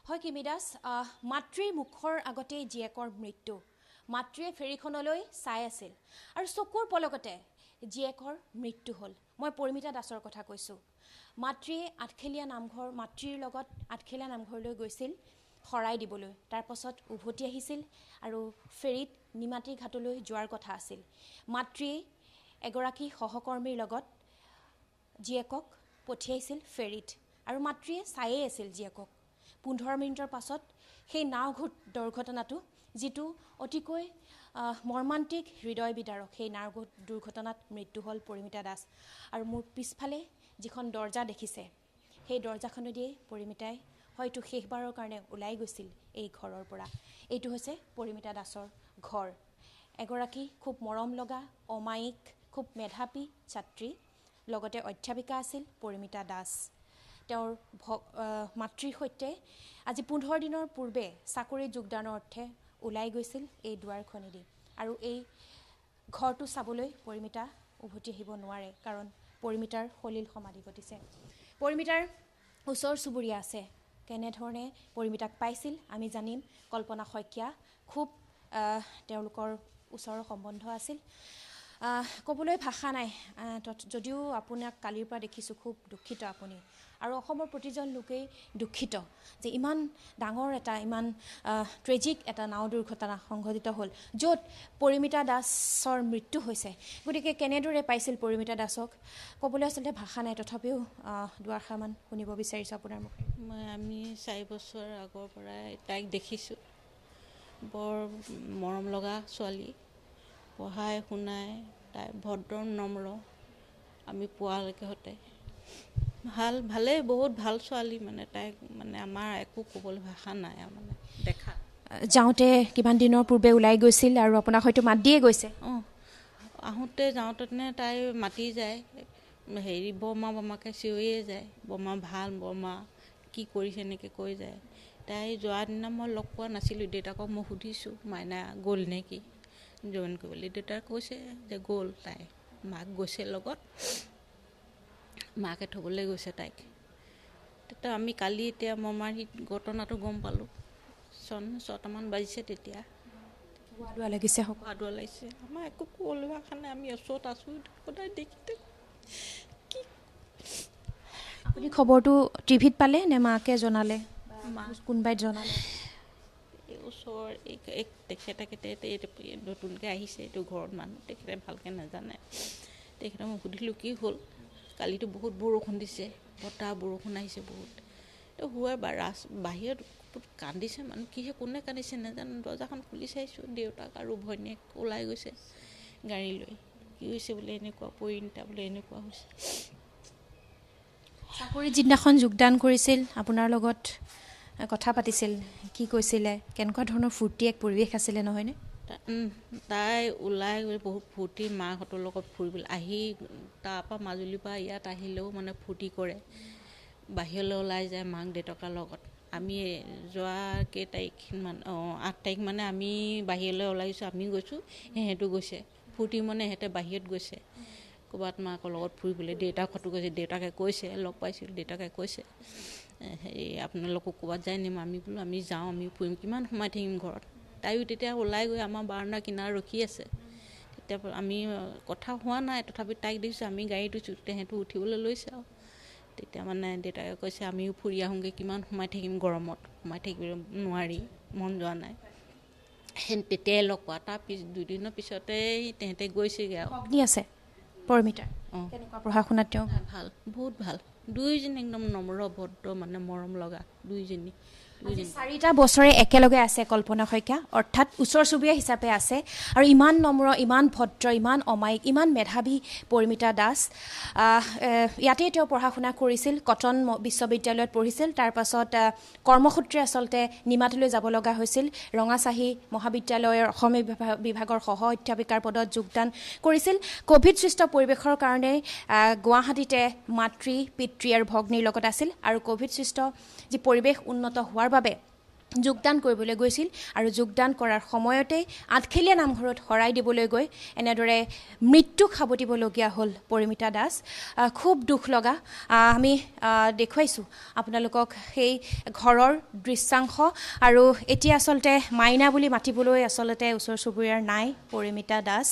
হয় কিমি দাস মাতৃৰ মুখৰ আগতেই জীয়েকৰ মৃত্যু মাতৃয়ে ফেৰীখনলৈ চাই আছিল আৰু চকুৰ পলকতে জীয়েকৰ মৃত্যু হ'ল মই পৰিমিতা দাসৰ কথা কৈছোঁ মাতৃয়ে আঠখেলীয়া নামঘৰ মাতৃৰ লগত আঠখেলীয়া নামঘৰলৈ গৈছিল শৰাই দিবলৈ তাৰ পাছত উভতি আহিছিল আৰু ফেৰীত নিমাতী ঘাটলৈ যোৱাৰ কথা আছিল মাতৃয়ে এগৰাকী সহকৰ্মীৰ লগত জীয়েকক পঠিয়াইছিল ফেৰীত আৰু মাতৃয়ে চাইয়ে আছিল জীয়েকক 15 মিনিটৰ পাছত সেই নাও দুৰ্ঘটনাটো যেটো অতিকৈ মৰ্মান্তিক হৃদয় বিদাৰক সেই নাও দুৰ্ঘটনাত মৃত্যু হ'ল পৰিমিতা দাস আৰু মোৰ পিছফালে যিখন দৰ্জা দেখিছে সেই দৰ্জাখনেদি পৰিমিতাই হয়তো শেষবাৰৰ কাৰণে ওলাই গৈছিল এই ঘৰৰ পৰা এইটো হৈছে পৰিমিতা দাসৰ ঘৰ এগৰাকী খুব মৰম লগা অমায়িক খুব মেধাৱী ছাত্ৰী লগতে অধ্যাপিকা আছিল পৰিমিতা দাস তেওঁৰ মাতৃৰ সৈতে আজি 15 দিনৰ পূৰ্বে চাকৰি যোগদানৰ অৰ্থে ওলাই গৈছিল এই দুৱাৰখনেদি আৰু এই ঘৰটো চাবলৈ পৰিমিতা উভতি আহিব নোৱাৰে কাৰণ পৰিমিতাৰ সলিল সমাধি ঘটিছে পৰিমিতাৰ ওচৰ চুবুৰীয়া আছে কেনেধৰণে পৰিমিতাক পাইছিল আমি জানিম কল্পনা শইকীয়া খুব তেওঁলোকৰ ওচৰৰ সম্বন্ধ আছিল ক'বলৈ ভাষা নাই যদিও আপোনাক কালিৰ পৰা দেখিছোঁ খুব দুখিত আপুনি আৰু অসমৰ প্ৰতিজন লোকেই দুখিত যে ইমান ডাঙৰ এটা ইমান ট্ৰেজিক এটা নাও দুৰ্ঘটনা সংঘটিত হ'ল য'ত পৰিমিতা দাসৰ মৃত্যু হৈছে গতিকে কেনেদৰে পাইছিল পৰিমিতা দাসক ক'বলৈ আচলতে ভাষা নাই তথাপিও দুআষাৰমান শুনিব বিচাৰিছোঁ আপোনাৰ মুখে আমি 4 বছৰ আগৰ পৰাই তাইক দেখিছোঁ বৰ মৰম লগা ছোৱালী পঢ়াই শুনাই তাই ভদ্ৰ নম্ৰ আমি পোৱালৈকে হতে ভালে বহুত ভাল ছোৱালী মানে তাইক মানে আমাৰ একো ক'বলৈ ভাষা নাই মানে দেখা যাওঁতে কিমান দিনৰ পূৰ্বে ওলাই গৈছিল আৰু আপোনাক হয়তো মাত দিয়ে গৈছে আহোঁতে যাওঁতেনে তাই মাতি যায় হেৰি বৰমাকে চিঞৰিয়ে যায় বৰমা ভাল বৰমা কি কৰিছে এনেকৈ কৈ যায় তাই যোৱা দিনা মই লগ পোৱা নাছিলোঁ দেউতাকক মই সুধিছোঁ মাইনা গ'ল নে কি জইন কৰিবলৈ দেউতাক কৈছে যে গ'ল তাই মাক গৈছে লগত মাকে থ'বলৈ গৈছে তাইক তেতিয়া আমি কালি এতিয়া মমাৰ ঘটনাটো গম পালোঁ 6টামান বাজিছে তেতিয়া হোৱা লাগিছে হোৱা লাগিছে আমাৰ একো ক'বলৈ ভাষা নাই আমি ওচৰত আছোঁ সদায় দেখি কি আপুনি খবৰটো টিভিত পালে নে মাকে জনালে কোনোবাই জনালে ওচৰ তেখেতে নতুনকৈ আহিছে এইটো ঘৰত মানুহ তেখেতে ভালকৈ নাজানে তেখেতে মই সুধিলোঁ কি হ'ল কালিতো বহুত বৰষুণ দিছে বতাহ বৰষুণ আহিছে বহুত হোৱাৰ বাহিৰত কান্দিছে মানুহ কিহে কোনে কান্দিছে নাজানো দৰ্জাখন খুলি চাইছোঁ দেউতাক আৰু ভনীয়েক ওলাই গৈছে গাড়ী লৈ কি হৈছে বোলে এনেকুৱা পৰিণতা বোলে এনেকুৱা হৈছে চাকৰিত যিদিনাখন যোগদান কৰিছিল আপোনাৰ লগত কথা পাতিছিল কি কৈছিলে কেনেকুৱা ধৰণৰ ফূৰ্তি এক পৰিৱেশ আছিলে নহয়নে তাই ওলাই গৈ বহুত ফূৰ্তি মাহঁতৰ লগত ফুৰিবলৈ আহি তাৰপৰা মাজুলীৰ পৰা ইয়াত আহিলেও মানে ফূৰ্তি কৰে বাহিৰলৈ ওলাই যায় মাক দেউতাকৰ লগত আমি যোৱা কেই তাৰিখমান 8 তাৰিখ মানে আমি বাহিৰলৈ ওলাই গৈছোঁ আমি গৈছোঁ সিহঁতো গৈছে ফূৰ্তি মানে সিহঁতে বাহিৰত গৈছে ক'ৰবাত মাকৰ লগত ফুৰিবলৈ দেউতাকহঁতো গৈছে দেউতাকে কৈছে লগ পাইছিলোঁ দেউতাকে কৈছে হেৰি আপোনালোকক ক'ৰবাত যায় নিম আমি বোলো আমি যাওঁ আমি ফুৰিম কিমান সোমাই থাকিম ঘৰত তাইও তেতিয়া ওলাই গৈ আমাৰ বাৰান্দা কিনাৰত ৰখি আছে তেতিয়া আমি কথা হোৱা নাই তথাপি তাইক দেখিছোঁ আমি গাড়ীত উঠোঁ তেহেঁতো উঠিবলৈ লৈছে আৰু তেতিয়া মানে দেউতাকে কৈছে আমিও ফুৰি আহোঁগৈ কিমান সোমাই থাকিম গৰমত সোমাই থাকিব নোৱাৰি মন যোৱা নাই তেতিয়াই লগ পোৱা তাৰ 2 দিনৰ পিছতেই তেহেঁতে গৈছেগৈ আৰু অগ্নি আছে পৰিমিতা কেনেকুৱা পঢ়া শুনাত তেওঁ ভাল বহুত ভাল দুইজনী একদম নম্ৰ ভদ্ৰ মানে মৰম লগা দুইজনী 4টা বছৰে একেলগে আছে কল্পনা শইকীয়া অৰ্থাৎ ওচৰ চুবুৰীয়া হিচাপে আছে আৰু ইমান নম্ৰ ইমান ভদ্ৰ ইমান অমায়িক ইমান মেধাৱী পৰিমিতা দাস ইয়াতে তেওঁ পঢ়া শুনা কৰিছিল কটন বিশ্ববিদ্যালয়ত পঢ়িছিল তাৰপাছত কৰ্মসূত্ৰে আচলতে নিমাতীলৈ যাব লগা হৈছিল ৰঙাচাহী মহাবিদ্যালয়ৰ অসমীয়া বিভাগৰ সহ অধ্যাপিকাৰ পদত যোগদান কৰিছিল কোভিড সৃষ্ট পৰিৱেশৰ কাৰণে গুৱাহাটীতে মাতৃ পিতৃ আৰু ভগ্নীৰ লগত আছিল আৰু কোভিড সৃষ্ট যি পৰিৱেশ উন্নত হোৱাৰ বাবে যোগদান কৰিবলৈ গৈছিল আৰু যোগদান কৰাৰ সময়তেই আঠখেলীয়া নামঘৰত শৰাই দিবলৈ গৈ এনেদৰে মৃত্যুক সাৱটিবলগীয়া হ'ল পৰিমিতা দাস। খুব দুখ লগা। আমি দেখুৱাইছোঁ আপোনালোকক সেই ঘৰৰ দৃশ্যাংশ। আৰু এতিয়া আচলতে মাইনা বুলি মাতিবলৈ আচলতে ওচৰ চুবুৰীয়াৰ নাই পৰিমিতা দাস।